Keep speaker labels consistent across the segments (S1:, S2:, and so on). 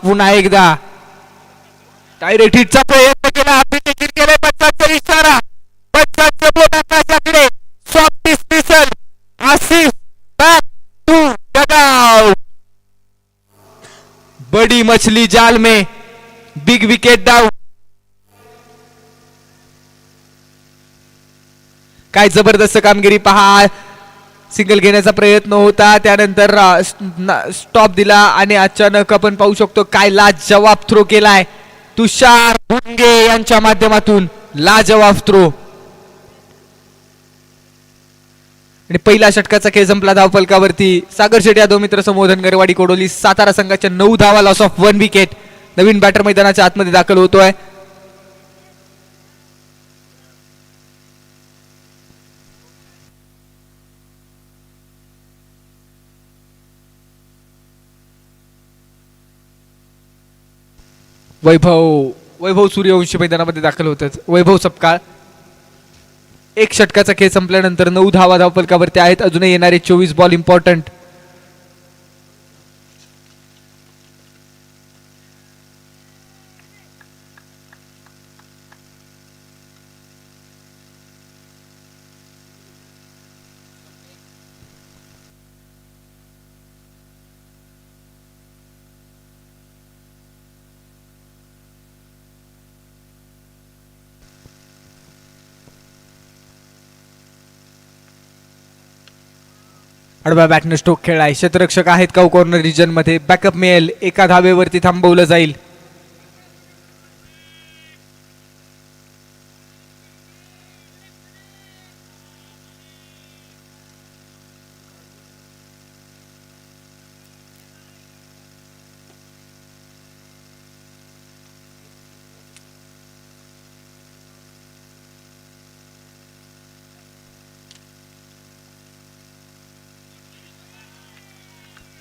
S1: पुन्हा एकदा डायरेक्ट हिटचा प्रयत्न केला. आपण देखील केलाय. पंचांचा इशारा. पंचांचं बोट आकाशाकडे. Soft dismissal. Asif back to dugout. बड़ी मछली जाल में बिग विकेट डाउन. काय जबरदस्त कामगिरी पहा. सिंगल घेण्याचा प्रयत्न होता, त्यानंतर स्टॉप दिला आणि अचानक आपण पाहू शकतो काय लाजवाब थ्रो केलाय तुषार भुंगे यांच्या माध्यमातून. लाजवाब थ्रो आणि पहिल्या षटकाचा खेळ संपला. धावफलकावरती सागर शेट यादव मित्र समूह धनगरवाडी कोडोली सातारा संघाच्या 9 धावा. Loss of 1 wicket. नवीन बॅटर मैदानाच्या आतमध्ये दाखल होतोय. वैभव सूर्यवंशी मैदानामध्ये दाखल होतात. वैभव सपकाळ. एक षटकाचा खेळ संपल्यानंतर 9 धावा धावफलकावरती आहेत. अजूनही येणारे 24 बॉल इम्पॉर्टंट. आडव्या बॅटने स्ट्रोक खेळलाय. क्षेत्ररक्षक आहेत का कॉर्नर रिजन मध्ये. बॅकअप मिळेल. एका धावेवरती थांबवलं जाईल.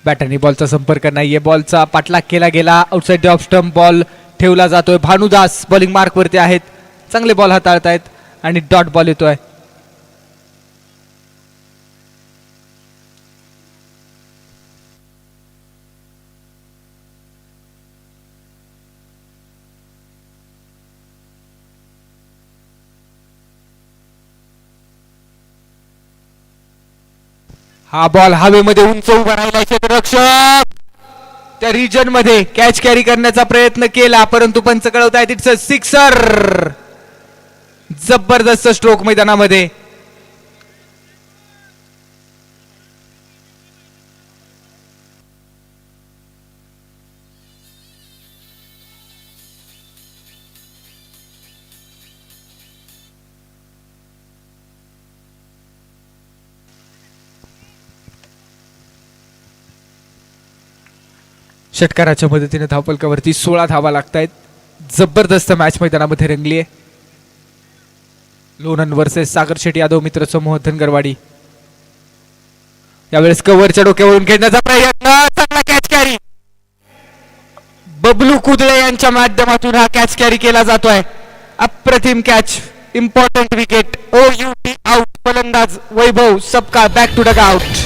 S1: बॅटरनी बॉलचा संपर्क नाहीये. बॉलचा पाठलाग केला गेला. आउटसाइड ऑफ स्टंप बॉल ठेवला जातोय. भानुदास बॉलिंग मार्क वरती आहेत. चांगले बॉल हाताळतायत आणि डॉट बॉल येतोय. हा बॉल हवेमध्ये उंच उभा राहिला. क्षेत्ररक्षक त्या रिजन मध्ये कॅच कॅरी करण्याचा प्रयत्न केला, परंतु पंच कळवतायत इट्स अ सिक्सर. जबरदस्त स्ट्रोक मैदानामध्ये. षटकाराच्या मदतीने धावफलकावरती 16 धावा लागतायत. जबरदस्त मॅच मैदानामध्ये रंगली आहे. लोणंद वर्सेस सागर शेट यादव मित्र समूह धनगरवाडी. यावेळेस कव्हरच्या डोक्यावरून खेळण्याचा प्रयत्न. चांगला कॅच कॅरी. बबलू कुदळे यांच्या माध्यमातून हा कॅच कॅरी केला जातोय. अप्रतिम catch. Important wicket. OUT out. फलंदाज Vaibhav Sapkal back to dugout.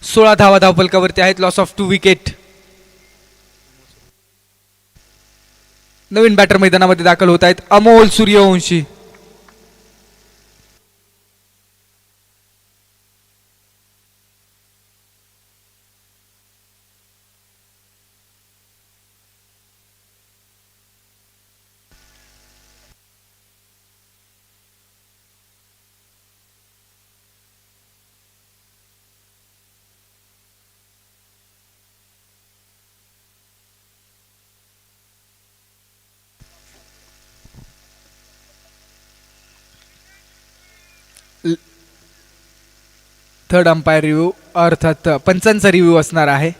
S1: सोळा धावा धावफलकावरती आहेत. Loss of 2 wicket. नवीन बॅटर मैदानामध्ये दाखल होत आहेत. Amol Suryavanshi. Third umpire review अर्थात पंचांचा रिव्ह्यू असणार आहे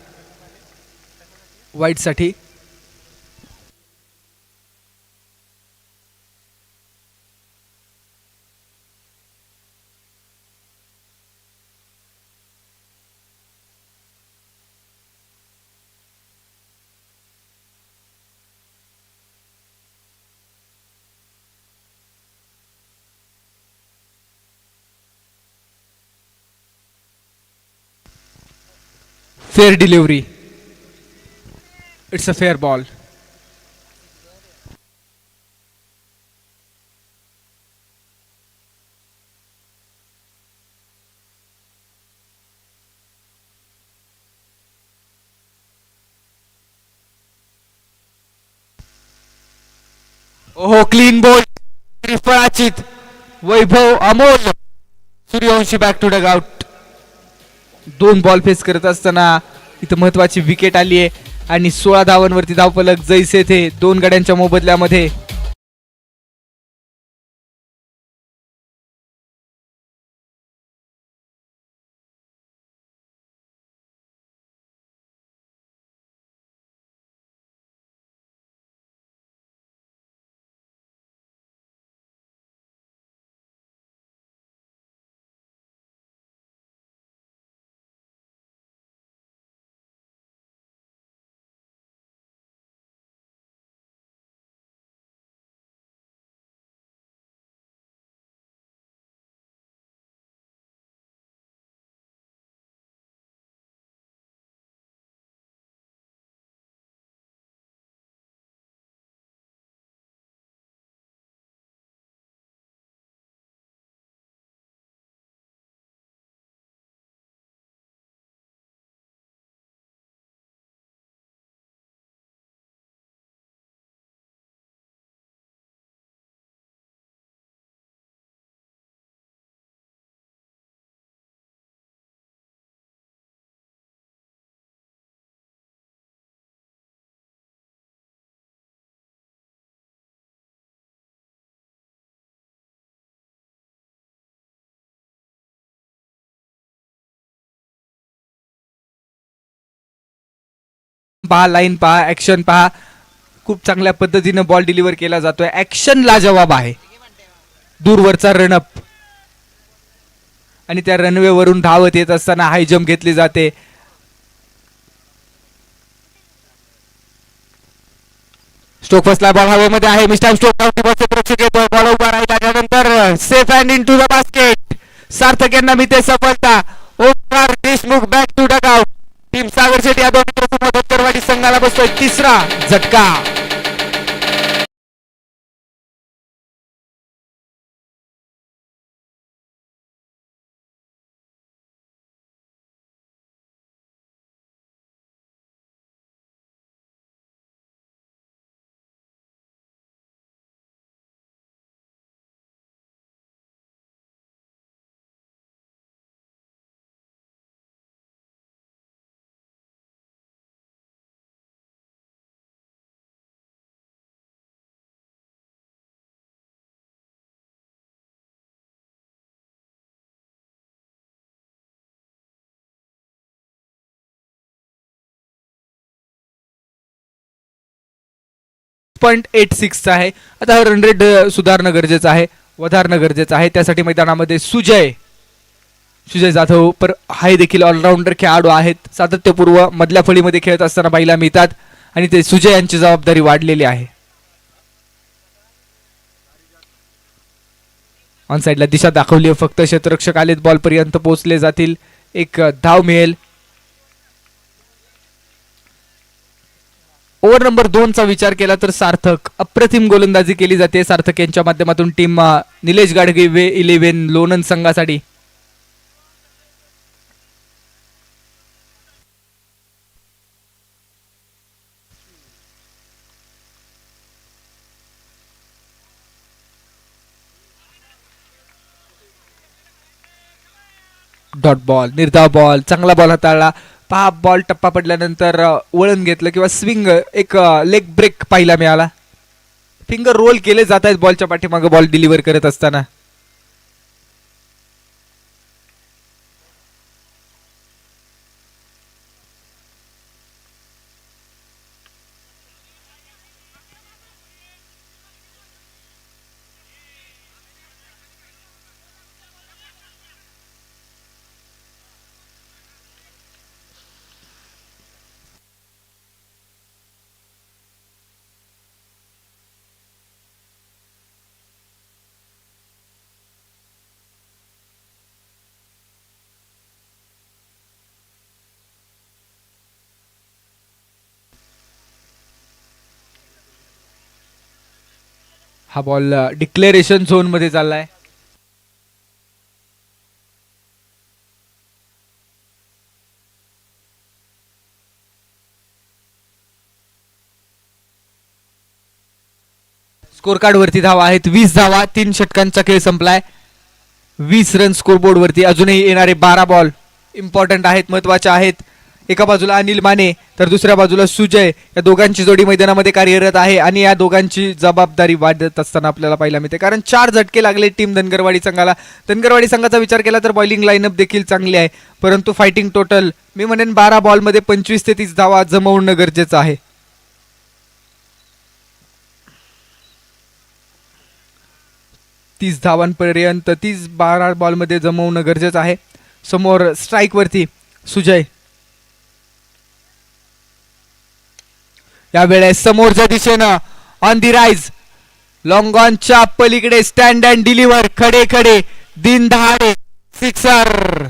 S1: वाईट साठी. Fair delivery. It's a fair ball. ओहो क्लीन बॉल. पराचित Vaibhav Amol Suryavanshi back to dugout. 2 ball face करत असताना इथं महत्वाची विकेट आली आहे आणि 16 धावांवरती धावफलक जैसे थे 2 गड्यांच्या मोबदल्यामध्ये. पहा लाईन पहा ऍक्शन पहा. खूप चांगल्या पद्धतीने बॉल डिलिव्हर केला जातोय. ऍक्शन लाजवाब आहे. दूरवरचा रनअप आणि त्या रनवे वरून धावत येत असताना हाय जम्प घेतली जाते. स्टोक फसला. बॉल हवेमध्ये आहे. मिस्टर स्टोक बॉल उभा राहिला त्यानंतर safe and into the basket. Sarthak यांना मिळते सफलता. Omkar Deshmukh back to dugout. Team Sagar Shetty या दोन्ही मदतकरवाडी संघाला बसतोय 3रा झटका. .86 आहे. आता रन रेट सुधारणं गरजेचं आहे. वधारणं गरजेचं आहे. त्यासाठी मैदानामध्ये सुजय जाधव पर हाय देखील ऑलराऊंडर खेळाडू आहेत. सातत्यपूर्व मधल्या फळीमध्ये खेळत असताना पाहायला मिळतात आणि ते सुजय यांची जबाबदारी वाढलेली आहे. ऑन साइडला दिशा दाखवली. फक्त क्षेत्ररक्षक आलेत. बॉल पर्यंत पोहोचले जातील. एक धाव मिळेल. ओव्हर नंबर 2 चा विचार केला तर सार्थक अप्रतिम गोलंदाजी केली जाते. सार्थक यांच्या माध्यमातून टीम निलेश गाडगे वे 11 लोणंद संघासाठी. Dot ball. निर्धाव बॉल. चांगला बॉल हाताळला. पहा बॉल टप्पा पडल्यानंतर वळण घेतलं किंवा स्विंग एक लेग ब्रेक पाहायला मिळाला. फिंगर रोल केले जात आहेत बॉलच्या पाठीमागे बॉल डिलिव्हर करत असताना. हा बॉल डिक्लेरेशन झोन मध्ये चाललाय. स्कोर कार्ड वरती धावा आहेत 20 धावा. 3 षटकांचा खेळ संपलाय. 20 रन स्कोर बोर्ड वरती. अजूनही येणारे 12 बॉल इम्पॉर्टंट आहेत, महत्वाचे आहेत. एका बाजूला अनिल माने तर दुसऱ्या बाजूला सुजय. या दोघांची जोडी मैदानामध्ये कार्यरत आहे आणि या दोघांची जबाबदारी वाढत असताना आपल्याला पाहायला मिळते, कारण 4 झटके लागले टीम धनगरवाडी संघाला. धनगरवाडी संघाचा विचार केला तर बॉलिंग लाईनअप देखील चांगली आहे, परंतु फायटिंग टोटल मी म्हणेन 12 बॉलमध्ये 25 ते 30 धावा जमवणं गरजेचं आहे. 30 धावांपर्यंत 12 बॉलमध्ये जमवणं गरजेचं आहे. समोर स्ट्राईक वरती सुजय. यावेळेस समोरच्या दिशेनं ऑन दी राईज, लॉंग ऑनच्या पलीकडे स्टँड अँड डिलिव्हर, खडे खडे दिन दहाडे सिक्सर.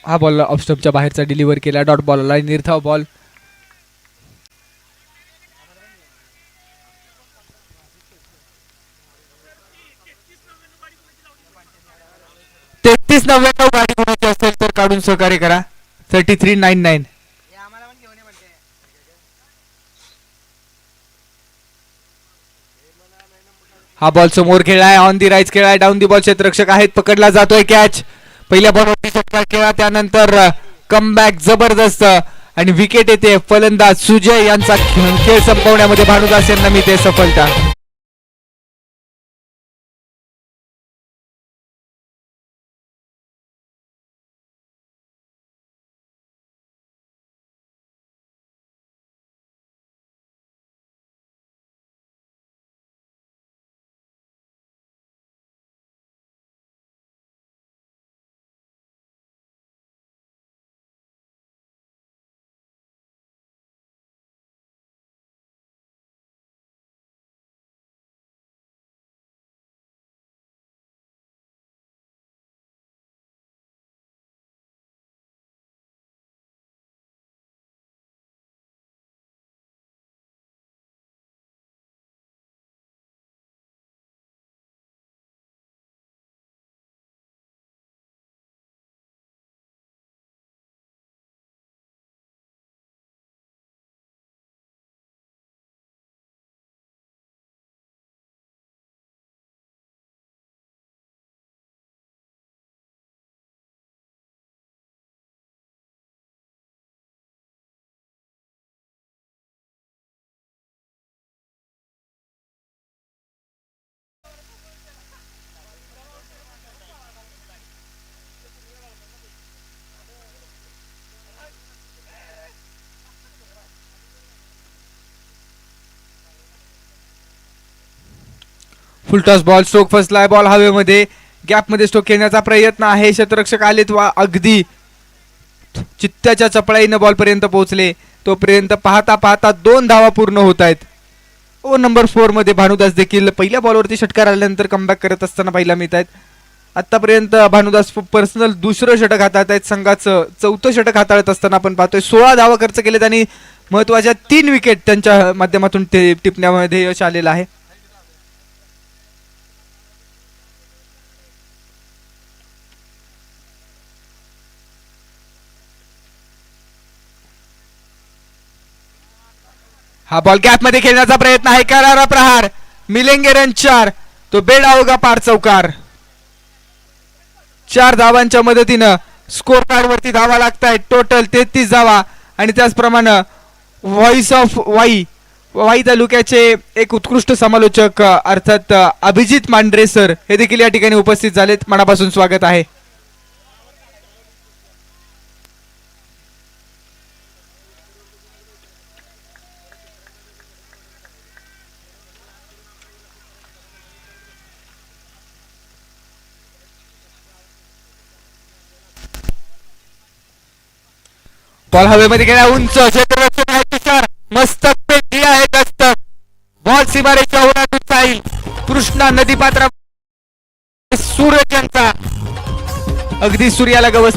S1: हा बॉल ऑफस्टम्पच्या बाहेरचा डिलिव्हर केला. डॉट बॉलला निर्धाव बॉल. तेहतीस 99 गाडी कोणाची असेल तर काढून सहकार्य करा. 3399. हा बॉल समोर खेळाय, ऑन दी राईज खेळाय, डाऊन दी बॉल क्षेत्ररक्षक आहेत, पकडला जातोय कॅच. पहिल्या बॉलवरती षटकार खेळा, त्यानंतर कमबॅक जबरदस्त आणि विकेट येते. फलंदाज सुजय यांचा खेळ संपवण्यामध्ये भानुदास यांना मिळते सफलता. फुलटॉस बॉल, स्ट्रोक फसलाय, बॉल हवेमध्ये, गॅपमध्ये स्ट्रोक खेळण्याचा प्रयत्न आहे. क्षेत्ररक्षक आलेत वा अगदी चित्त्याच्या चपळाईनं बॉल पर्यंत पोहोचले. तोपर्यंत पाहता पाहता 2 धावा पूर्ण होत आहेत. ओव्हर नंबर 4 मध्ये भानुदास देखील पहिल्या बॉलवरती षटकार आल्यानंतर कमबॅक करत असताना पाहायला मिळत आहेत. आतापर्यंत भानुदास पर्सनल दुसरं षटक हाताळत आहेत. संघाचं 4थं षटक हाताळत असताना आपण पाहतोय 16 धावा खर्च केलेत आणि महत्वाच्या 3 विकेट त्यांच्या माध्यमातून टिपण्यामध्ये यश आलेलं आहे. हा बॉल गॅप मध्ये खेळण्याचा प्रयत्न आहे. करारा प्रहार, मिलेंगे रन 4, तो बेडा होगा पार चौकार. 4 धावांच्या मदतीनं स्कोर कार्ड वरती धावा लागतायत. टोटल 33 धावा. आणि त्याचप्रमाणे व्हॉइस ऑफ वाई तालुक्याचे एक उत्कृष्ट समालोचक अर्थात अभिजित मांढरे सर हे देखील या ठिकाणी उपस्थित झालेत. मनापासून स्वागत आहे. बॉल हवेमध्ये गेला उंच क्षेत्ररक्षक आहे तुषार मस्तक पेटी आहे दस्तक बॉल सीमारेच्या ओलांडून जाईल कृष्णा नदीपात्रा सूर्यचंद्र अगदी सूर्याला गवस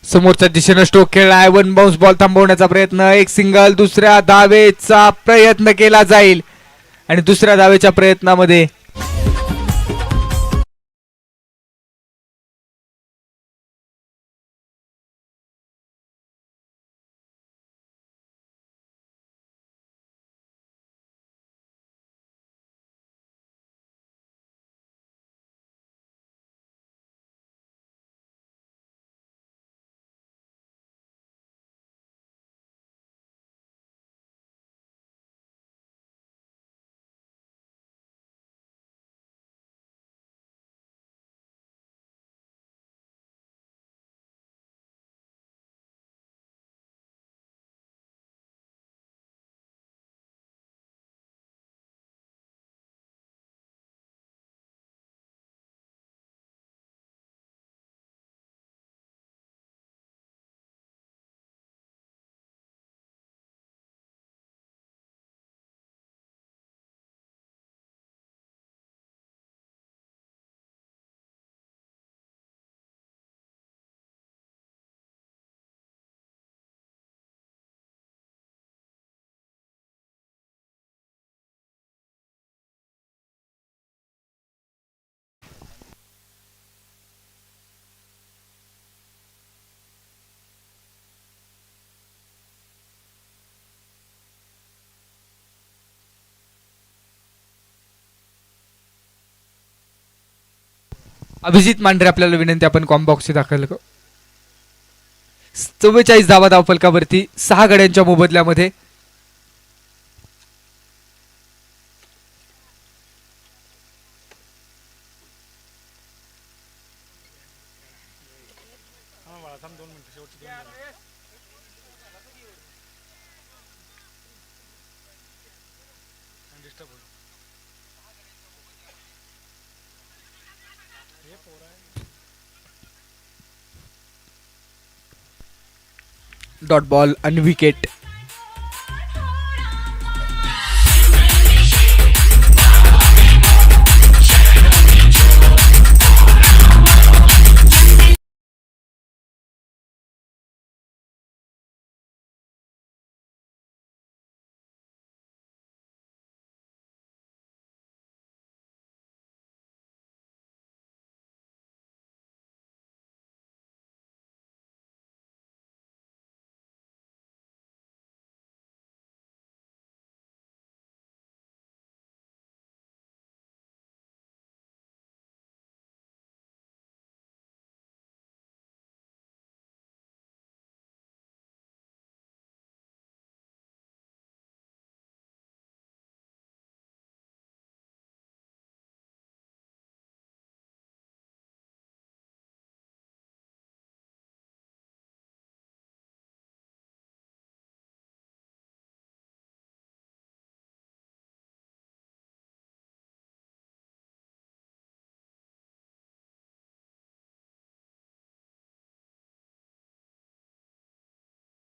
S1: समोरच्या दिशेनं स्ट्रोक खेळलाय वन बाउन्स बॉल थांबवण्याचा प्रयत्न एक सिंगल दुसऱ्या धावेचा प्रयत्न केला जाईल आणि दुसऱ्या धावेच्या प्रयत्नामध्ये अभिजित मांढरे आपल्याला विनंती आपण कॉम्बॉक्स दाखल 44 धावा धावफलकावरती 6 गड्यांच्या मोबदल्यामध्ये डॉट बॉल आणि विकेट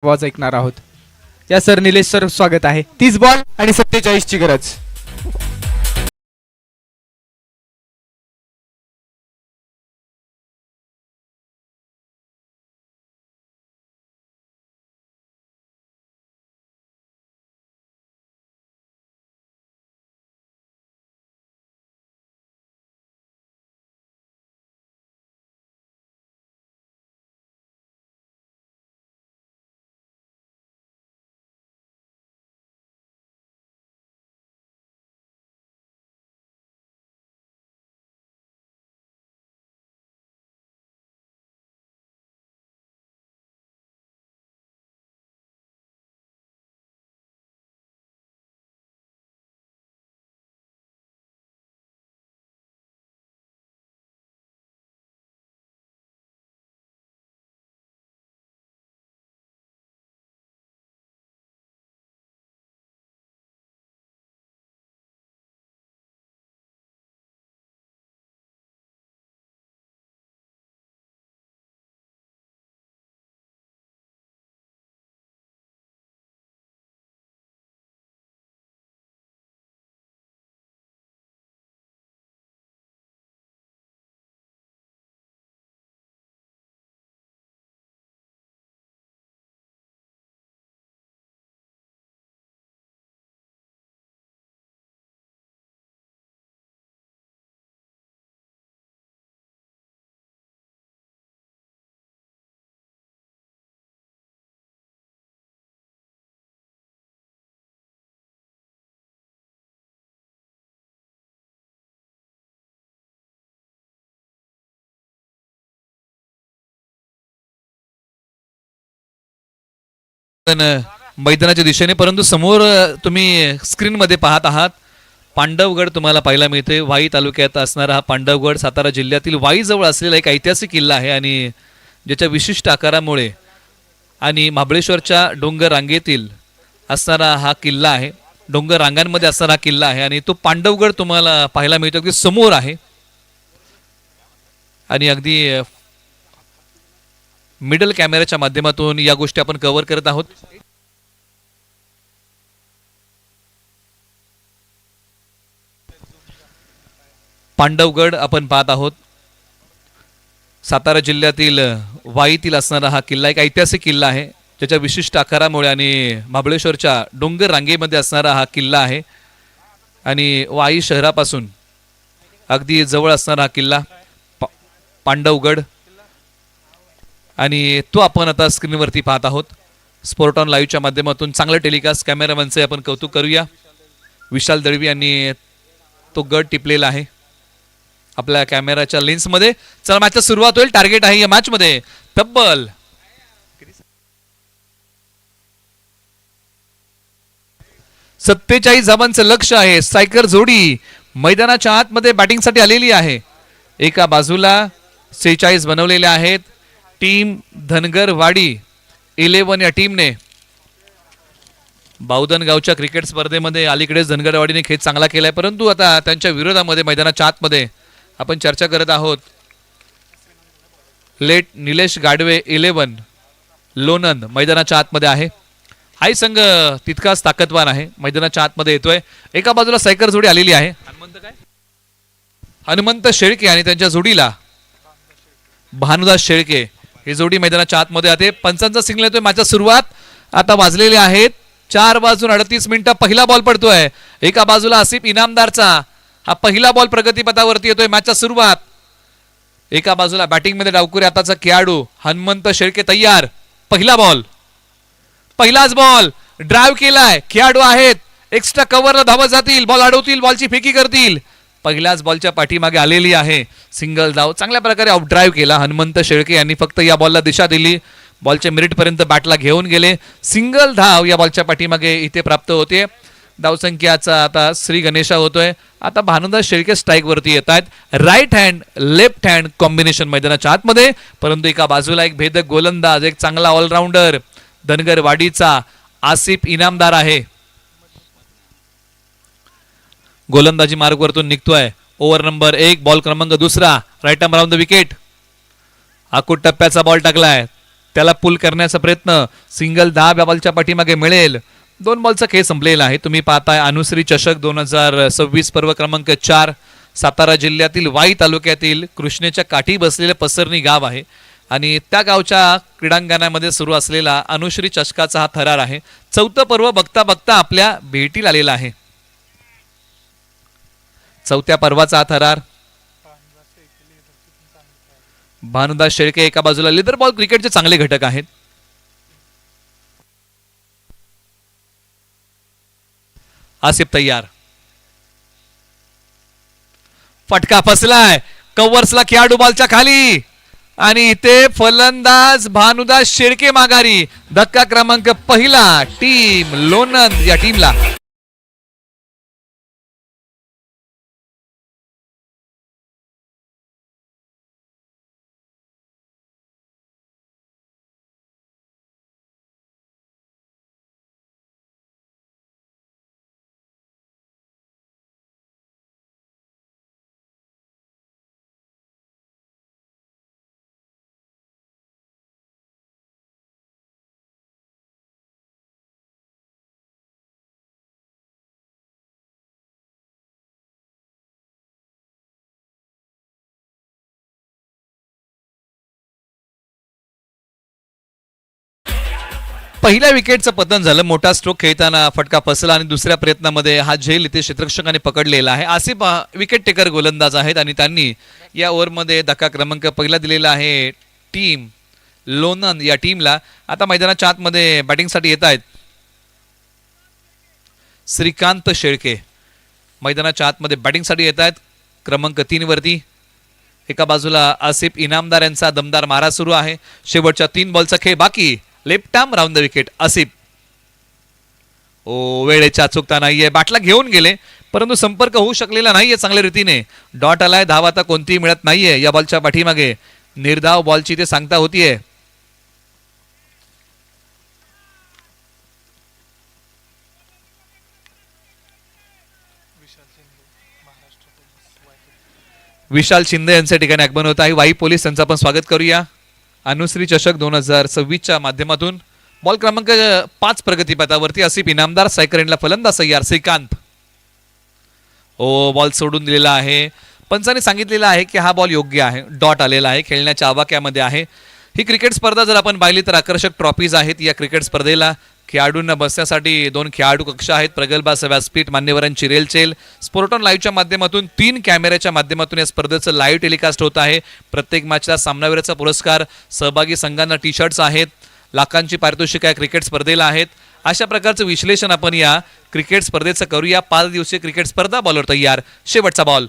S1: आवाज ऐकणार आहोत. या सर निलेश सर स्वागत आहे. 30 बॉल आणि 47 ची गरज.
S2: मैदानाच्या दिशेने, परंतु समोर तुम्ही स्क्रीन मध्ये पाहत आहात पांडवगड तुम्हाला पाहायला मिळते. वाई तालुक्यात असणारा हा पांडवगड सातारा जिल्ह्यातील वाई जवळ असलेला एक ऐतिहासिक किल्ला आहे आणि ज्याच्या विशिष्ट आकारामुळे आणि महाबळेश्वरच्या डोंगर रांगेतील असणारा हा किल्ला आहे. डोंगर रांगांमध्ये असणारा हा किल्ला आहे आणि तो पांडवगड तुम्हाला पाहायला मिळतो अगदी समोर आहे आणि अगदी मिडल कॅमेऱ्याच्या माध्यमातून या गोष्टी आपण कव्हर करत आहोत. पांडवगड आपण पाहत आहोत. सातारा जिल्ह्यातील वाईतील असणारा हा किल्ला एक ऐतिहासिक किल्ला आहे ज्याच्या विशिष्ट आकारामुळे आणि महाबळेश्वरच्या डोंगर रांगेमध्ये असणारा हा किल्ला आहे आणि वाई शहरापासून अगदी जवळ असणारा हा किल्ला पांडवगड आणि तो आपण आता स्क्रीनवरती पाहत आहोत. स्पोर्ट ऑन लाईव्हच्या माध्यमातून चांगलं टेलिकास्ट. कॅमेरामॅनचे आपण कौतुक करूया. विशाल दळवी यांनी तो गड टिपलेला आहे आपल्या कॅमेराच्या लेन्समध्ये. चला मॅचला सुरुवात होईल. टार्गेट आहे या मॅच मध्ये तब्बल 47 धावांचं लक्ष आहे. स्ट्रायकर जोडी मैदानाच्या आतमध्ये बॅटिंगसाठी आलेली आहे. एका बाजूला 46 बनवलेले आहेत. टीम धनगरवाडी 11 या टीमने बावधनगावच्या क्रिकेट स्पर्धेमध्ये अलीकडेच धनगरवाडीने खेळ चांगला केलाय, परंतु आता त्यांच्या विरोधामध्ये मैदानाच्या आतमध्ये आपण चर्चा करत आहोत. लेट निलेश गाडवे 11 लोणंद मैदानाच्या आतमध्ये आहे. हाही संघ तितकाच ताकदवान आहे. मैदानाच्या आतमध्ये येतोय. एका बाजूला सायकर जोडी आलेली आहे. हनुमंत शेळके आणि त्यांच्या जोडीला भानुदास शेळके ही जोडी मैदानाच्या आतमध्ये आहे. पंचांचा सिग्नल येतोय. मॅचच्या सुरुवात आता वाजलेले आहेत 4:38 पहिला बॉल पडतोय. एका बाजूला आसिफ इनामदारचा हा पहिला बॉल प्रगतीपथावरती येतोय. मॅचच्या सुरुवात एका बाजूला बॅटिंग मध्ये डावकुरे आताचा खेळाडू हनुमंत शेळके तयार. पहिला बॉल, पहिलाच बॉल ड्राईव्ह केलाय. खेळाडू आहेत एक्स्ट्रा कव्हरला धावत जातील, बॉल अडवतील, बॉलची फेकी करतील. पहिल्याच बॉलच्या पाठीमागे आलेली आहे. सिंगल धाव. चांगल्या प्रकारे ऑफ ड्राईव्ह केला हनुमंत शेळके यांनी. फक्त या बॉलला दिशा दिली. बॉलच्या मिरिट पर्यंत बॅटला घेऊन गेले. सिंगल धाव या बॉलच्या पाठीमागे इथे प्राप्त होते. धावसंख्याचा आता श्री गणेशा होतोय. आता भानुदास शेळके स्ट्राईक वरती येत आहेत. Right hand left hand combination मैदानाच्या आतमध्ये, परंतु एका बाजूला एक भेदक गोलंदाज, एक चांगला ऑलराऊंडर धनगरवाडीचा आसिफ इनामदार आहे. गोलंदाजी मार्ग वरतून निघतोय. ओव्हर नंबर 1 बॉल क्रमांक 2 right arm round the wicket. आकुट टप्प्याचा बॉल टाकलाय. त्याला पुल करण्याचा प्रयत्न, सिंगल 10 बॉलच्या पाठीमागे मिळेल. 2 बॉलचा खेळ संपलेला आहे. तुम्ही पाहताय अनुश्री चषक 2026 पर्व क्रमांक 4, सातारा जिल्ह्यातील वाई तालुक्यातील कृष्णेच्या काठी बसलेले पसरणी गाव आहे आणि त्या गावच्या क्रीडांगणामध्ये सुरू असलेला अनुश्री चषकाचा हा थरार आहे. 4थं पर्व बघता बघता आपल्या भेटीला आलेला आहे. 4थ्या पर्वाचा हा थरार. भानुदास शेळके एका बाजूला. लेदर बॉल क्रिकेटचे चांगले घटक आहेत. आसिफ तयार. फटका फसलाय. कव्हर्सला खेळाडू बॉलच्या खाली आणि इथे फलंदाज भानुदास शेळके माघारी. धक्का क्रमांक पहिला टीम लोणंद या टीमला. पहिल्या विकेटचं पतन झालं. मोठा स्ट्रोक खेळताना फटका फसला आणि दुसऱ्या प्रयत्नामध्ये हा झेल इथे क्षेत्ररक्षकाने पकडलेला आहे. आसिफ विकेट टेकर गोलंदाज आहेत आणि त्यांनी या ओव्हरमध्ये धक्का क्रमांक पहिला दिलेला आहे टीम लोणंद या टीमला. आता मैदानाच्या आतमध्ये बॅटिंगसाठी येत आहेत श्रीकांत शेळके. मैदानाच्या आतमध्ये बॅटिंगसाठी येत आहेत क्रमांक 3 वरती. एका बाजूला आसिफ इनामदार यांचा दमदार मारा सुरू आहे. शेवटच्या 3 बॉलचा खेळ बाकी. Left arm round the wicket Asif. वेळेच्या अचूकता नाहीये. बॅटला घेऊन गेले परंतु संपर्क होऊ शकलेला नाहीये चांगल्या रीतीने. डॉट आलाय. धाव आता कोणतीही मिळत नाहीये या बॉलच्या पाठीमागे. निर्धाव बॉलची ते सांगता होतीये. विशाल शिंदे यांच्या ठिकाणी आगमन होत आहे. वाई पोलीस यांचं आपण स्वागत करूया. अनुश्री चषक 2026च्या माध्यमातून. बॉल क्रमांक 5 प्रगतीपथावरती. आसिफ इनामदार. सायकर एंडला फलंदाज तयार श्रीकांत. बॉल सोडून दिलेला आहे. पंचाने सांगितलेलं आहे की हा बॉल योग्य आहे. डॉट आलेला आहे. खेळण्याच्या आवाक्यामध्ये आहे. ही क्रिकेट स्पर्धा जर आपण पाहिली तर आकर्षक ट्रॉफीज आहेत या क्रिकेट स्पर्धेला. खेळाडूंना बसण्यासाठी 2 खेळाडू कक्ष आहेत. प्रगल्भाचं व्यासपीठ, मान्यवरांची रेलचेल. स्पोर्ट ऑन लाईव्हच्या माध्यमातून 3 कॅमेऱ्याच्या माध्यमातून या स्पर्धेचं लाईव्ह टेलिकास्ट होत आहे. प्रत्येक मॅचला सामनावीराचा पुरस्कार. सहभागी संघांना टी शर्ट्स आहेत. लाखांची पारितोषिक या क्रिकेट स्पर्धेला आहेत. अशा प्रकारचं विश्लेषण आपण या क्रिकेट स्पर्धेचं करूया. 5 दिवसीय क्रिकेट स्पर्धा. बॉलवर तयार. शेवटचा बॉल.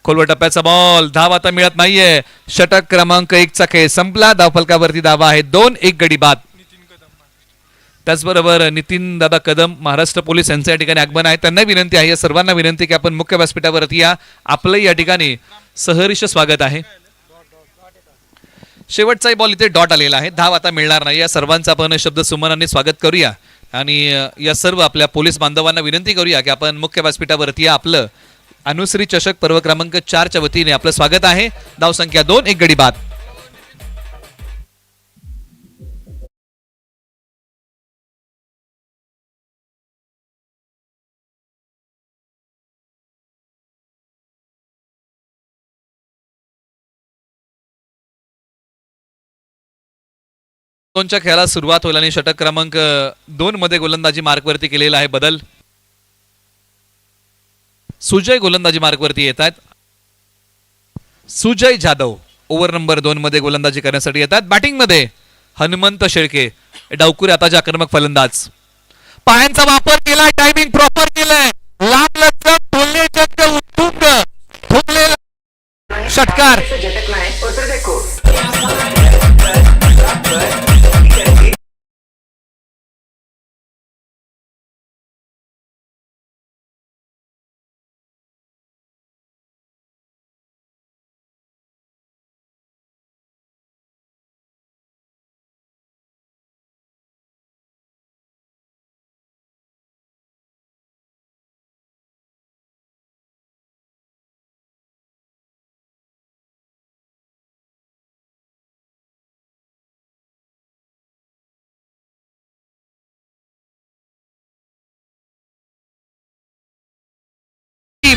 S2: खोलवर टप्प्याचा बॉल. धाव आता मिळत नाहीये. षटक क्रमांक 1चा खेळ संपला. धावफलकावरती धावा आहे 2. 1 गडी बाद. त्याचबरोबर नितीन दादा कदम महाराष्ट्र पोलीस यांच्या या ठिकाणी आगमन आहे. त्यांना विनंती आहे, सर्वांना विनंती की आपण मुख्य व्यासपीठावरती या. आपलं या ठिकाणी सहर्ष स्वागत आहे. शेवटचाही बॉल इथे डॉट आलेला आहे. धाव आता मिळणार नाही. या सर्वांचं आपण शब्द सुमनांनी स्वागत करूया आणि या सर्व आपल्या पोलीस बांधवांना विनंती करूया की आपण मुख्य व्यासपीठावरती या. आपलं अनुश्री चषक पर्व क्रमांक 4च्या वतीने आपलं स्वागत आहे. धाव संख्या 2. 1 गडी बाद. दोनच्या खेळाला सुरुवात होईल आणि षटक क्रमांक 2 मध्ये गोलंदाजी मार्कवरती केलेला आहे बदल. सुजय गोलंदाजी मार्कवरती येत आहेत. सुजय जाधव ओव्हर नंबर 2 मध्ये गोलंदाजी करण्यासाठी येतात. बॅटिंग मध्ये हनुमंत शेळके. डावकुरे आताचे आक्रमक फलंदाज. पायांचा वापर केलाय. टायमिंग प्रॉपर केलाय. लांब लचक टोलने उत्तुंग षटकार.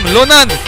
S2: टीम लोणंद.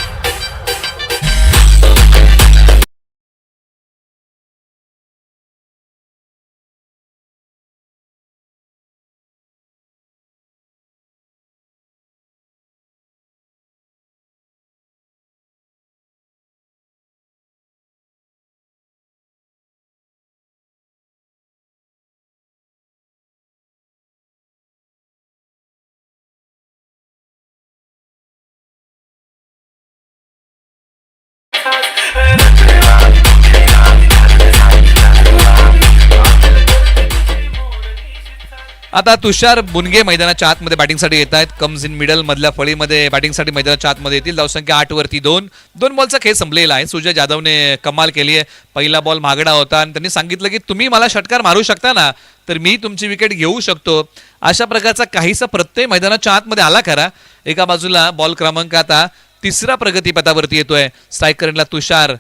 S2: आता तुषार बुनगे मैदानाच्या आतमध्ये बॅटिंगसाठी येत आहेत. कम्स इन मिडल मधल्या फळीमध्ये बॅटिंगसाठी मैदानाच्या आतमध्ये येतील. धावसंख्या 8 वरती 2. 2 बॉलचा खेळ संपलेला आहे. सुजय जाधवने कमाल केली आहे. पहिला बॉल महागडा होता आणि त्यांनी सांगितलं की तुम्ही मला षटकार मारू शकता ना, तर मी तुमची विकेट घेऊ शकतो. अशा प्रकारचा काहीसा प्रत्यय मैदानाच्या आतमध्ये आला खरा. एका बाजूला बॉल क्रमांक आता 3रा प्रगतीपथावरती येतोय. स्ट्राईक करेनला तुषार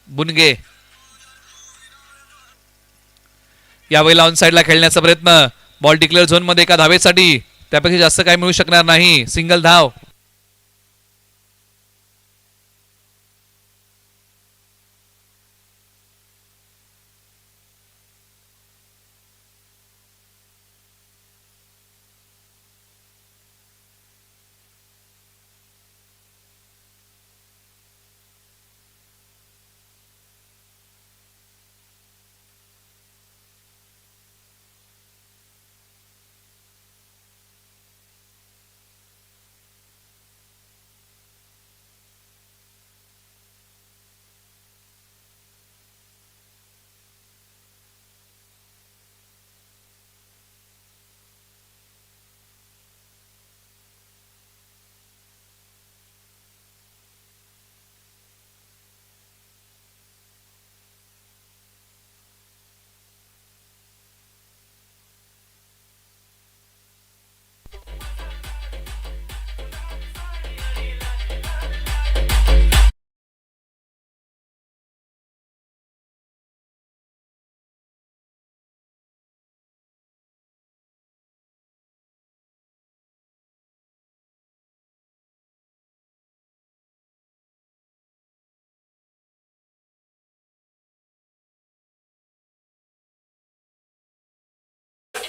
S2: बुनगे. यावेळेला ऑन साईडला खेळण्याचा प्रयत्न. बॉल डिक्लेअर झोन मध्ये एका धावेसाठी, त्यापेक्षा जास्त काय मिळू शकणार नाही. सिंगल धाव.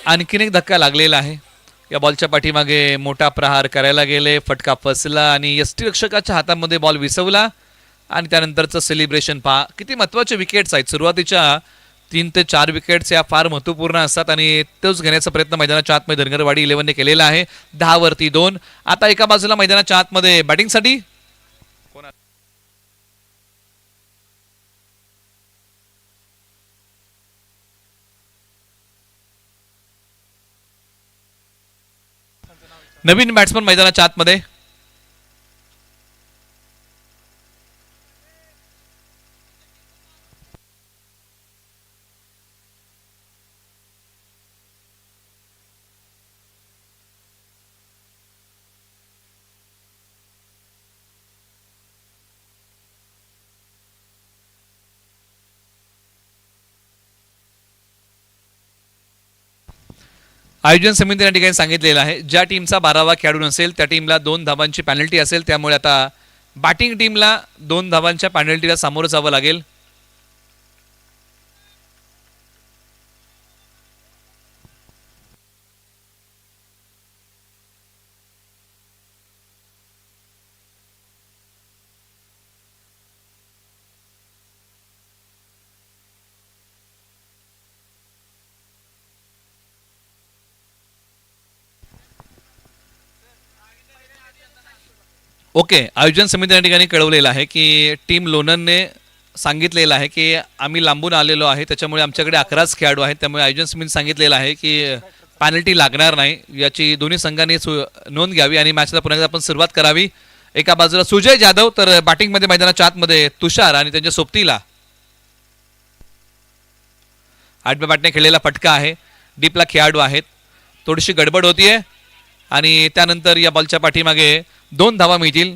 S2: आणखीन एक धक्का लागलेला आहे. या बॉलच्या पाठीमागे मोठा प्रहार करायला गेले, फटका फसला आणि यष्टीरक्षकाच्या हातामध्ये बॉल विसवला आणि त्यानंतरचं सेलिब्रेशन पहा. किती महत्त्वाचे विकेट्स आहेत. सुरुवातीच्या 3 ते 4 विकेट्स या फार महत्त्वपूर्ण असतात आणि तोच घेण्याचा प्रयत्न मैदानाच्या आतमध्ये धनगरवाडी 11ने केलेला आहे. 10 वरती 2. आता एका बाजूला मैदानाच्या आतमध्ये बॅटिंगसाठी नवीन बॅट्समन मैदानाच्या आतमध्ये. आयोजन समितीने या ठिकाणी सांगितलेलं आहे ज्या टीमचा 12वा खेळाडू नसेल त्या टीमला 2 धावांची पॅनल्टी असेल. त्यामुळे आता बॅटिंग टीमला 2 धावांच्या पॅनल्टीला सामोरं जावं लागेल. ओके, आयोजन समितीने या ठिकाणी कळवलेलं आहे की टीम लोणंदने सांगितलेलं आहे की आम्ही लांबून आलेलो आहे, त्याच्यामुळे आमच्याकडे 11च खेळाडू आहेत. त्यामुळे आयोजन समितीने सांगितलेलं आहे की पॅनल्टी लागणार नाही. याची दोन्ही संघांनी नोंद घ्यावी आणि मॅचला पुन्हा एकदा आपण सुरुवात करावी. एका बाजूला सुजय जाधव तर बॅटिंगमध्ये मैदानाच्या आतमध्ये तुषार आणि त्यांच्या सोबतीला आठव्या बॅटने खेळलेला फटका आहे. डीपला खेळाडू आहेत. थोडीशी गडबड होतीये आणि त्यानंतर या बॉलच्या पाठीमागे 2 धावा मिळतील.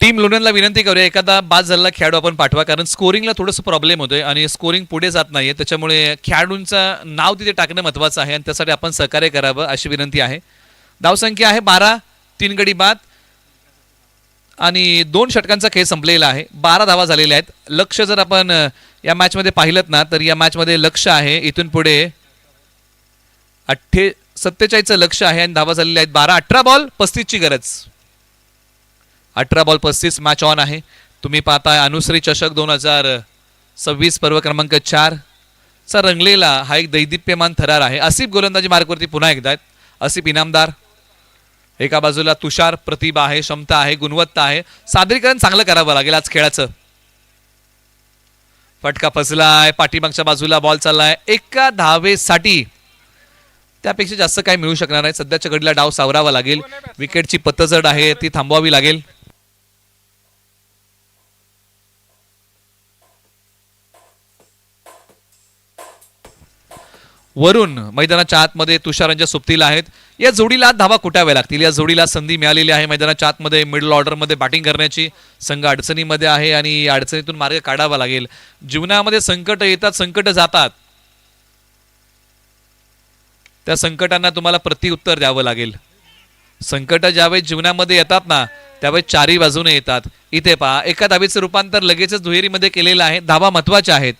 S2: टीम लोणंदला विनंती करूया, एखादा बाद झालेला खेळाडू आपण पाठवा, कारण स्कोरिंगला थोडंसं प्रॉब्लेम होतोय आणि स्कोरिंग पुढे जात नाहीये, त्याच्यामुळे खेळाडूंचं नाव तिथे टाकणं महत्त्वाचं आहे आणि त्यासाठी आपण सहकार्य करावं अशी विनंती आहे. धावसंख्या आहे 12, 3 गडी बाद आणि 2 षटकांचा खेळ संपलेला आहे. 12 धावा झालेल्या आहेत. लक्ष जर आपण या मॅचमध्ये पाहिलं ना, तर या मॅचमध्ये लक्ष आहे इथून पुढे 47चं लक्ष आहे आणि धावा झालेल्या आहेत 12. 18 बॉल 35ची गरज. 18 बॉल 35 मॅच ऑन आहे. तुम्ही पाहताय अनुश्री चषक 2026 पर्व क्रमांक 4 चा रंगलेला हा एक दैदिप्यमान थरार आहे. आसिफ गोलंदाजी मार्कवरती पुन्हा एकदा आहेत. आसिफ इनामदार. एका बाजूला तुषार प्रतिभा आहे, क्षमता आहे, गुणवत्ता आहे. सादरीकरण चांगलं करावं लागेल आज खेळाचं. फटका फसलाय, पाठीमागच्या बाजूला बॉल चाललाय. एका धावेसाठी त्यापेक्षा जास्त काही मिळू शकणार नाही. सध्याच्या घडीला डाव सावरावा लागेल. विकेटची पतझड आहे ती थांबवावी लागेल. वरून मैदानाच्या आतमध्ये तुषारांच्या सुप्तीला आहेत. या जोडीला धावा कुटाव्या लागतील. या जोडीला संधी मिळालेली आहे मैदानाच्या आतमध्ये मिडल ऑर्डरमध्ये बॅटिंग करण्याची. संघ अडचणीमध्ये आहे आणि अडचणीतून मार्ग काढावा लागेल. जीवनामध्ये संकट येतात, संकट जातात. त्या संकटांना तुम्हाला प्रत्युत्तर द्यावं लागेल. संकट ज्यावेळेस जीवनामध्ये येतात ना, त्यावेळेस चारही बाजूने येतात. इथे पहा, एका धावेचं रूपांतर लगेचच दुहेरीमध्ये केलेलं आहे. धावा महत्वाच्या आहेत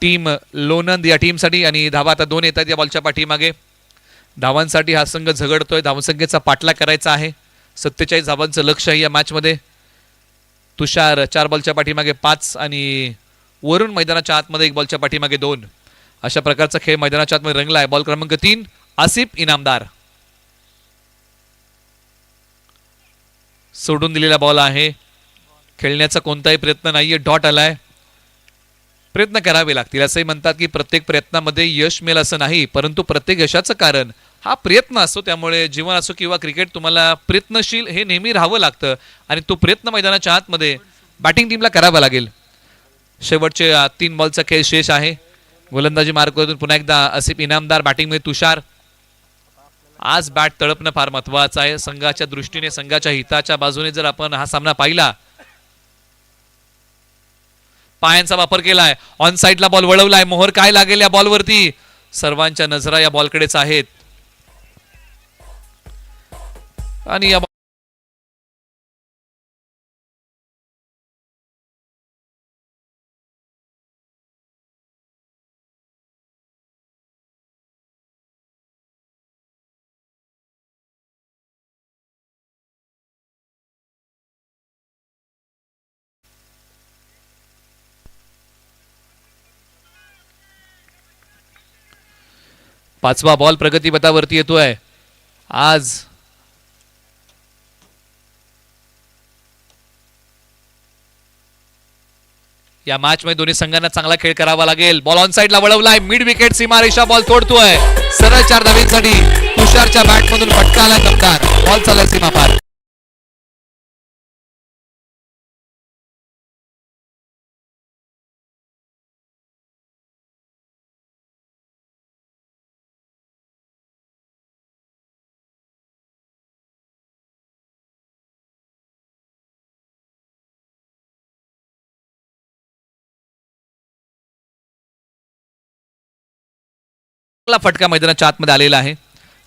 S2: टीम लोणंद या टीमसाठी आणि धावा आता 2 येतात या बॉलच्या पाठीमागे. धावांसाठी हा संघ झगडतोय. धावसंख्येचा पाठलाग करायचा आहे. 47 धावांचं लक्ष आहे या मॅचमध्ये. तुषार 4 बॉलच्या पाठीमागे 5 आणि वरून मैदानाच्या आतमध्ये 1 बॉलच्या पाठीमागे 2. अशा प्रकारचा खेळ मैदानाच्या आतमध्ये रंगला आहे. बॉल क्रमांक 3 आसिफ इनामदार. सोडून दिलेला बॉल आहे. खेळण्याचा कोणताही प्रयत्न नाहीये. डॉट आलाय. प्रयत्न करावे लागतील. असंही म्हणतात की प्रत्येक प्रयत्नामध्ये यश मिळेल असं नाही, परंतु प्रत्येक यशाचं कारण हा प्रयत्न असतो. त्यामुळे जीवन असो किंवा क्रिकेट, तुम्हाला प्रयत्नशील हे नेहमी राहावं लागतं आणि तो प्रयत्न मैदानाच्या आतमध्ये बॅटिंग टीमला करावा लागेल. शेवटचे 3 बॉलचा खेळ शेष आहे. गोलंदाजी मार्कवरून पुन्हा एकदा आसिफ इनामदार. बॅटिंगमध्ये तुषार. आज बॅट तळपणं फार महत्वाचं आहे संघाच्या दृष्टीने. संघाच्या हिताच्या बाजूने जर आपण हा सामना पाहिला, पायांचा वापर केलाय. ऑन साइडला बॉल वळवलाय. मोहर काय लागेल या बॉलवरती? सर्वांच्या नजरा या बॉलकडेच आहेत आणि या पाचवा बॉल प्रगतीपथावरती येतोय. आज या मॅच मध्ये दोन्ही संघांना चांगला खेळ करावा लागेल. बॉल ऑन साइडला वळवलाय. मिड विकेट सीमारेषा बॉल तोडतोय. सरळ 4 धावेसाठी तुषारच्या बॅट मधून फटका आला. दमदार बॉल चाललाय सीमापार. फटका मैदानाच्या आतमध्ये आलेला आहे.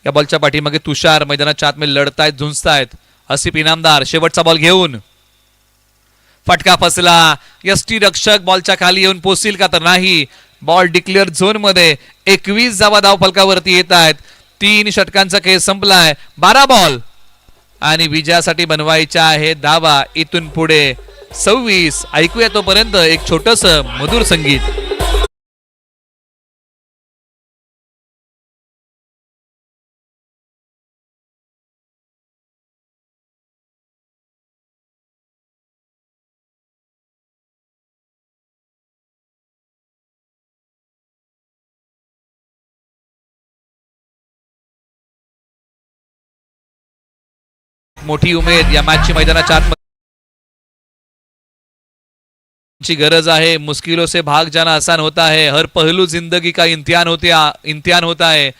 S2: या बॉलच्या पाठीमागे तुषार मैदानाच्या आतमध्ये लढतायत, झुंजतायत. आसिफ इनामदार शेवटचा बॉल घेऊन. फटका फसला. यष्टी रक्षक बॉलच्या खाली येऊन पोहोचतील का तर नाही. बॉल डिक्लेअर झोन मध्ये. 21 धावा धाव फलकावरती येत आहेत. 3 षटकांचा खेळ संपलाय. 12 बॉल आणि विजयासाठी बनवायच्या आहे धावा. इथून पुढे 26. ऐकूया तोपर्यंत एक छोटस मधुर संगीत. मोठी उमेद या मॅचची मैदानाच्या आत ची गरज आहे. मुश्किलों से भाग जाना आसान होता है. हर पहलू जिंदगी का इम्तिहान होता है.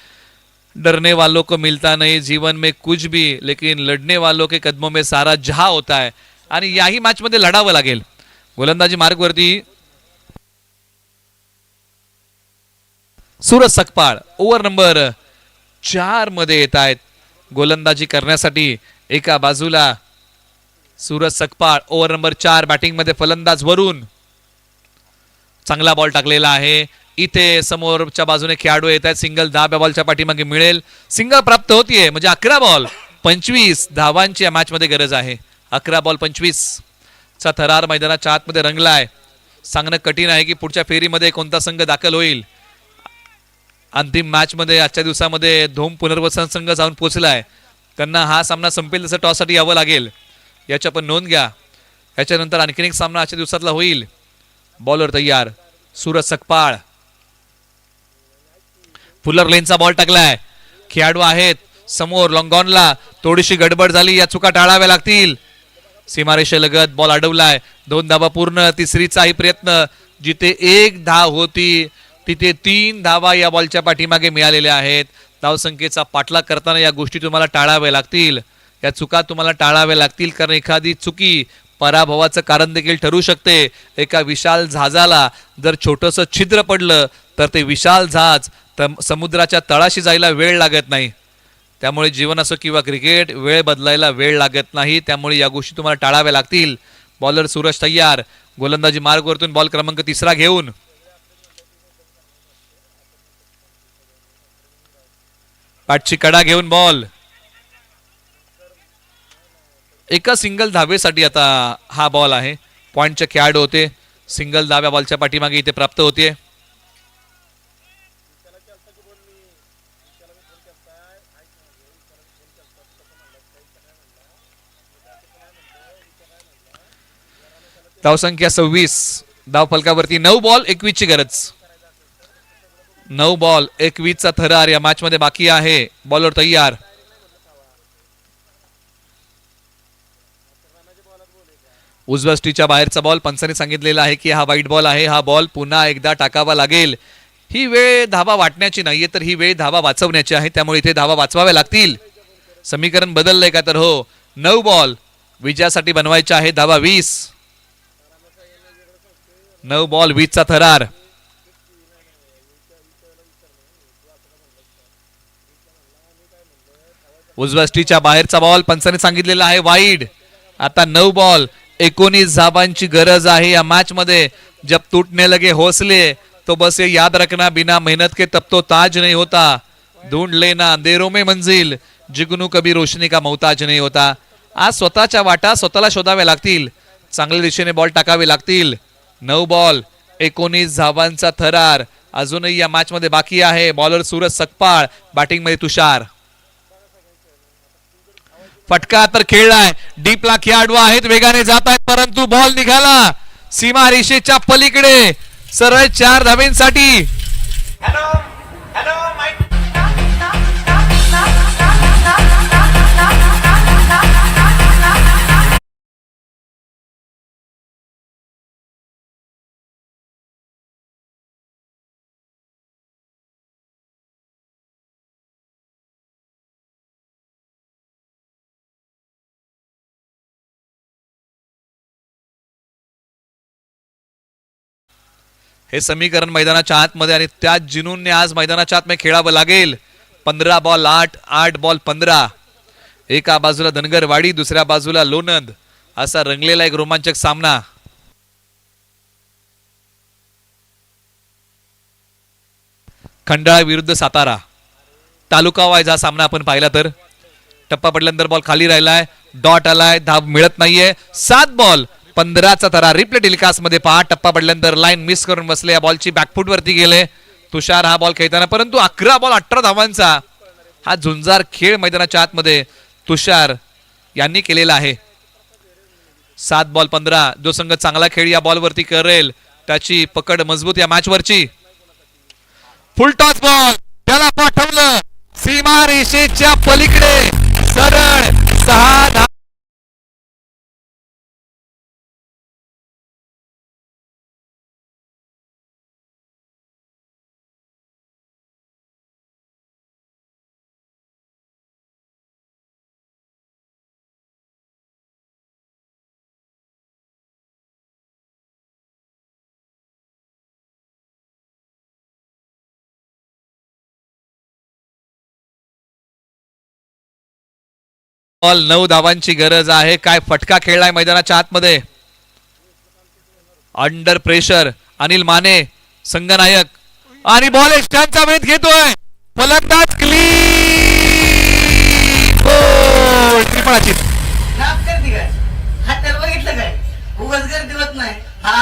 S2: डरने वालों को मिलता नहीं जीवन में कुछ भी, लेकिन लड़ने वालों के कदमों में सारा जहां होता है. आणि याही मॅच मध्ये लढावं लागेल. गोलंदाजी मार्गवरती सूरज सकपाळ ओव्हर नंबर 4 मध्ये येत आहेत गोलंदाजी करण्यासाठी. एका बाजूला Suraj Sakpal over number 4 batting मध्ये फलंदाज वरून. चांगला बॉल टाकलेला आहे. इथे समोरच्या बाजूने खेळाडू येत आहेत. सिंगल 10 बॉलच्या पाठीमागे मिळेल. सिंगल प्राप्त होतीये म्हणजे 11 बॉल 25 धावांची या मॅच मध्ये गरज आहे. 11 बॉल 25 चा थरार मैदानाच्या आतमध्ये रंगलाय. सांगणं कठीण आहे की पुढच्या फेरीमध्ये कोणता संघ दाखल होईल. अंतिम मॅच मध्ये आजच्या दिवसामध्ये धोम पुनर्वसन संघ जाऊन पोहोचलाय. त्यांना हा सामना संपेल तसं टॉससाठी यावं लागेल, याची आपण नोंद घ्या. याच्यानंतर आणखीन एक सामना आजच्या दिवसातला होईल. बॉलर तयार सूरज सकपाळ. फुलर लेनचा बॉल टाकलाय. खेळाडू आहेत समोर लॉंगॉनला. थोडीशी गडबड झाली, या चुका टाळाव्या लागतील. सीमारेषेलगत बॉल अडवलाय. 2 धावा पूर्ण. तिसरीचाही प्रयत्न. जिथे 1 धाव होती तिथे 3 धावा या बॉलच्या पाठीमागे मिळालेल्या आहेत. धावसंख्येचा पाठलाग करताना या गोष्टी तुम्हाला टाळाव्या लागतील. या चुका तुम्हाला टाळाव्या लागतील, कारण एखादी चुकी पराभवाचं कारण देखील ठरू शकते. एका विशाल जहाजाला जर छोटंसं छिद्र पडलं तर ते विशाल जहाज समुद्राच्या तळाशी जायला वेळ लागत नाही. त्यामुळे जीवन असो किंवा क्रिकेट, वेळ बदलायला वेळ लागत नाही. त्यामुळे या गोष्टी तुम्हाला टाळाव्या लागतील. बॉलर सूरज तयार. गोलंदाजी मार्गवरतून बॉल क्रमांक 3 घेऊन पाठची कडा घेऊन बॉल. एका सिंगल धावेसाठी आता हा बॉल आहे. पॉइंटचे खेळाडू होते. सिंगल धाव्या बॉलच्या पाठीमागे इथे प्राप्त होते. धावसंख्या 26. धाव फलकावरती 9 बॉल 21 ची गरज. 9 बॉल 21 चा थरार या मॅच मध्ये बाकी आहे. बॉलर तयार. उजव्या स्टीच्या बाहेरचा बॉल. पंचांनी सांगितलेला आहे की हा वाईट बॉल आहे. हा बॉल पुन्हा एकदा टाकावा लागेल. ही वेळ धावा वाटण्याची नाहीये, तर ही वेळ धावा वाचवण्याची आहे. त्यामुळे इथे धावा वाचवाव्या लागतील. समीकरण बदललंय का तर हो. 9 बॉल विजयासाठी बनवायचे आहे. धावा 20. 9 बॉल 20 चा थरार. उजव्या स्टीच्या बाहेरचा बॉल. पंचांनी सांगितलेला आहे वाईड. आता 9 बॉल 19 धावांची गरज आहे या मॅच मध्ये. जब टूटने लगे हौसले तो बस ये याद रखना, बिना मेहनत के तब तो ताज नहीं होता. ढूंढ लेना अंधेरों में मंजिल, जिगनू कभी रोशनी का मोहताज नहीं होता. आज स्वतःच्या वाटा स्वतःला शोधाव्या लागतील. चांगल्या दिशेने बॉल टाकावे लागतील. 9 बॉल 19 धावांचा थरार अजूनही या मॅच मध्ये बाकी आहे. बॉलर सूरज सकपाळ. बॅटिंग मध्ये तुषार. फटका तर खेळलाय. डीपला खेळाडू आहेत, वेगाने जात आहेत, परंतु बॉल निघाला सीमा रेषेच्या पलीकडे. सरळ 4 धावेंसाठी. हे समीकरण मैदानाच्या आतमध्ये आणि त्याच जिनूनने आज मैदानाच्या आतमध्ये खेळावं लागेल. 15 बॉल 8, 8 बॉल 15. एका बाजूला धनगरवाडी, दुसऱ्या बाजूला लोणंद, असा रंगलेला एक रोमांचक सामना. खंडाळा विरुद्ध सातारा तालुका वाईज हा सामना आपण पाहिला तर टप्पा पडल्यानंतर बॉल खाली राहिलाय. डॉट आलाय, धाव मिळत नाहीये. 7 बॉल 15 चा थरार. रिप्ले टेलिकास्ट मध्ये पहा. टप्पा पडल्यानंतर लाईन मिस करून बसले. या बॉलची बॅकफूट वरती गेले तुषार हा बॉल खेळताना, परंतु 11 बॉल 18 धावांचा हा झुंजार खेळ मैदानाच्या आतमध्ये तुषार यांनी केलेला आहे. 7 बॉल 15. जो संघ चांगला खेळ या बॉल वरती करेल त्याची पकड मजबूत या मॅच वरची. फुल टॉस बॉल त्याला पाठवलं सीमा रेषेच्या पलीकडे. सरळ 6 बॉल 9 धावांची गरज आहे. काय फटका खेळलाय मैदानाच्या आतमध्ये. अंडर प्रेशर अनिल माने संघनायक आणि बॉल एक्स्ट्राचा वेध घेतोय फलंदाज. क्लीन गोल. त्रिफळाची
S3: नाप करते काय हाताला बघितलं काय उगाच गर्दी होत नाही. हा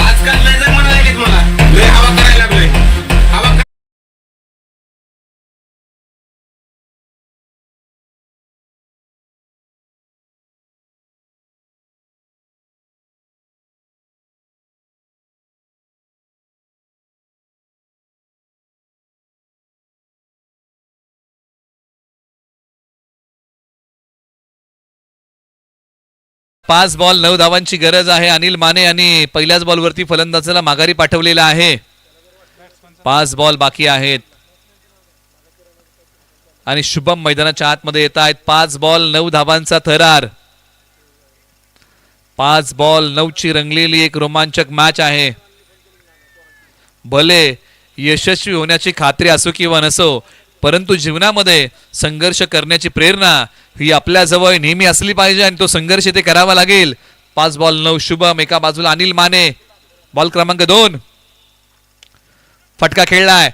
S4: आजकाल लय जण म्हणाले की मला लय हवा करायला लागलोय. हवा
S2: 5 बॉल 9 धावांची गरज आहे. अनिल माने यांनी पहिल्याच बॉलवरती फलंदाजाला माघारी पाठवलेला आहे. 5 बॉल बाकी आहेत आणि शुभम मैदानाच्या आतमध्ये येत आहेत. 5 बॉल 9 धावांचा थरार. 5 बॉल 9 ची रंगलेली एक रोमांचक मॅच आहे. भले यशस्वी होण्याची खात्री असो किंवा नसो, परंतु जीवनामध्ये संघर्ष करण्याची प्रेरणा ही आपल्या जवळ नेहमी असली पाहिजे आणि तो संघर्ष इथे करावा लागेल. 5 बॉल 9 शुभम. एका बाजूला अनिल माने. बॉल क्रमांक 2. फटका खेळलाय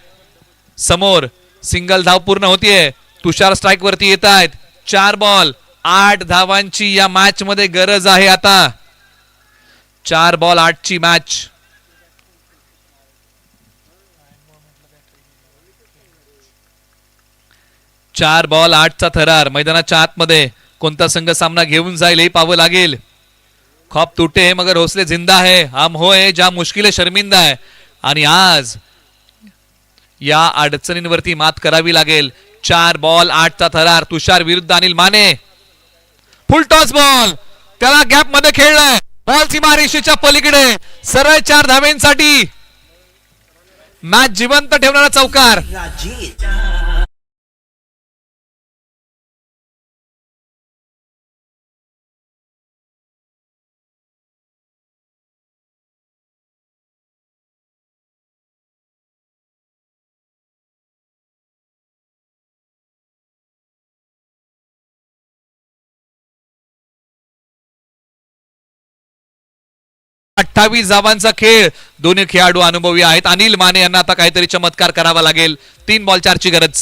S2: समोर. सिंगल धाव पूर्ण होतीये. तुषार स्ट्राईक वरती येत आहेत. 4 बॉल 8 धावांची या मॅच मध्ये गरज आहे आता. 4 बॉल 8 ची मॅच. चार बॉल 8 चा थरार. मैदानाच्या आतमध्ये कोणता संघ सामना घेऊन जाईल हे पाहावं लागेल. खौफ टूटे है मगर हौसले जिंदा है. हम होय ज्या मुश्किले शर्मिंदा है. आणि आज या अडचणींवरती मात करावी लागेल. 4 बॉल 8 चा थरार. तुषार विरुद्ध अनिल माने. फुल टॉस बॉल. त्याला गॅप मध्ये खेळलाय. बॉल सीमारेषेच्या पलीकडे. सरळ 4 धावेंसाठी मॅच जिवंत ठेवणारा चौकार. अठ्ठावीस धावांचा खेळ. दोन्ही खेळाडू अनुभवी आहेत. अनिल माने यांना आता काहीतरी चमत्कार करावा लागेल. 3 बॉल 4 ची गरज.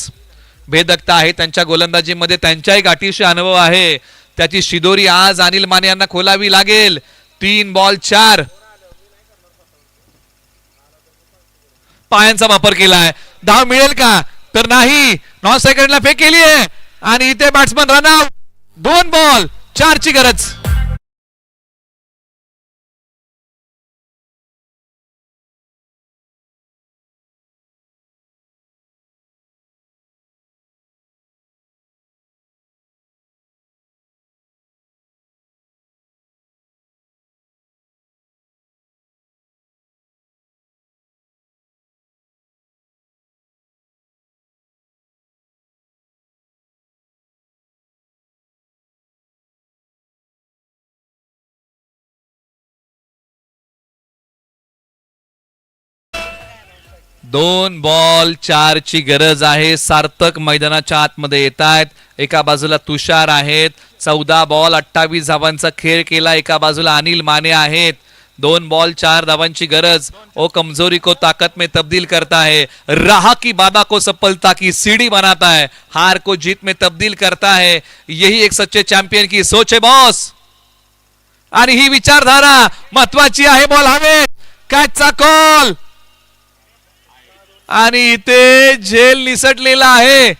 S2: भेदकता आहे त्यांच्या गोलंदाजीमध्ये. त्यांच्याही गाठीशी अनुभव आहे. त्याची शिदोरी आज अनिल माने यांना खोलावी लागेल. 3 बॉल 4. पायांचा वापर केलाय. धाव मिळेल का तर नाही. 9 सेकंडला फेक केली आहे आणि इथे बॅट्समन रन आउट. 2 बॉल 4 ची गरज. दोन बॉल 4 ची गरज आहे. सार्थक मैदानाच्या आतमध्ये येत आहेत. एका बाजूला तुषार आहेत. 14 बॉल 28 धावांचा खेळ केला. एका बाजूला अनिल माने आहेत. 2 बॉल 4 धावांची गरज. ओ कमजोरी को ताकत में तब्दील करता है. राह की बाधा को सफलता की सीढ़ी बनाता है. हार को जीत में तब्दील करता है. यही एक सच्चे चॅम्पियन की सोच है बॉस. आणि ही विचारधारा महत्वाची आहे. बॉल हवेत. कॅचचा कॉल आणि इथे झेल निसटलेला आहे.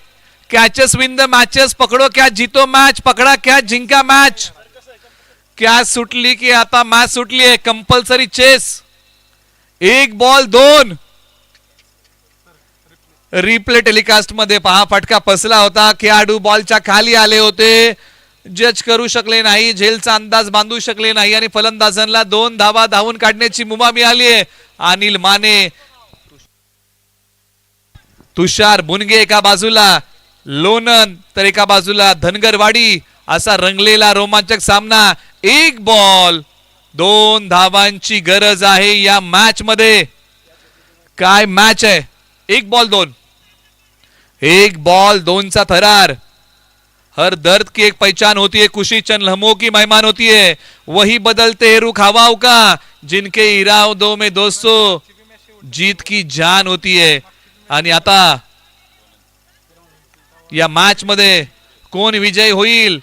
S2: Catches win the matches. पकडो कॅच जीतो मॅच. पकडा कॅच जिंका मॅच. कॅच सुटली की आता मॅच सुटली आहे. Compulsory chase. 1 ball 2. Replay telecast मध्ये पहा. फटका फसला होता. खेळाडू बॉलच्या खाली आले होते. जज करू शकले नाही. झेलचा अंदाज बांधू शकले नाही आणि फलंदाजांना 2 धावा धावून काढण्याची मुभा मिळाली आहे. अनिल माने. तुषार बुनगे एका बाजूला. लोणन तर एका बाजूला धनगरवाडी. असा रंगलेला रोमांचक सामना. 1 बॉल 2 धावांची गरज आहे या मॅच मध्ये. काय मॅच आहे. 1 बॉल 2. 1 बॉल 2 चा थरार. हर दर्द की एक पहचान होती है, खुशी चंद लम्हों की मेहमान होती है, वही बदलते हैं रुख हवाओं का, जिनके इरादों में दोस्तों जीत की जान होती है. आणि आता या मॅच मध्ये कोण विजय होईल,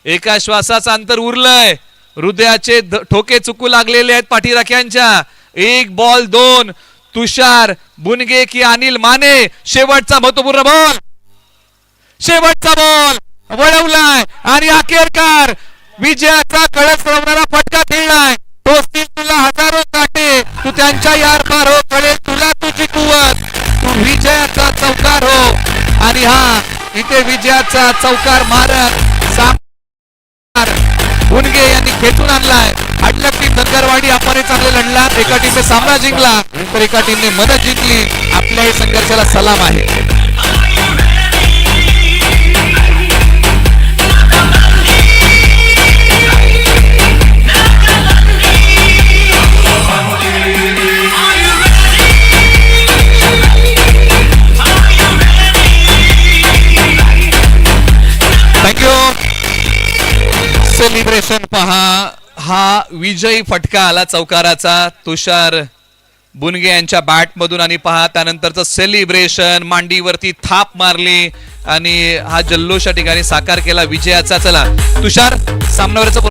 S2: एका श्वासाचं अंतर उरलंय. हृदयाचे ठोके चुकू लागलेले आहेत पाठीराख्यांच्या. 1 बॉल 2. तुषार बुनगे की अनिल माने. शेवटचा महत्वपूर्ण बॉल, शेवटचा बॉल वळवलाय आणि अखेरकार विजयाचा कळस लावणारा फटका खेळलाय. टोचतील तुला हजारो काटे, तू त्यांच्या यार पार हो, कळेल तुला तुझी कुवत, तू विजयाचा चौकार हो. आणि हा इथे विजयाचा चौकार मारत बुनगे यांनी खेचून आणलाय. अडलक टीम धनगरवाडी आपण चांगले लढला. एका टीमने सामना जिंकला तर एका टीमने मदत जिंकली. आपल्या या संघर्षाला सलाम आहे. थँक्यू. सेलिब्रेशन पहा, हा विजयी फटका आला चौकाराचा तुषार बुनगे यांच्या बॅट मधून. आणि पहा त्यानंतरचं सेलिब्रेशन, मांडीवरती थाप मारली आणि हा जल्लोष या ठिकाणी साकार केला विजयाचा. चला तुषार, सामन्यावरचं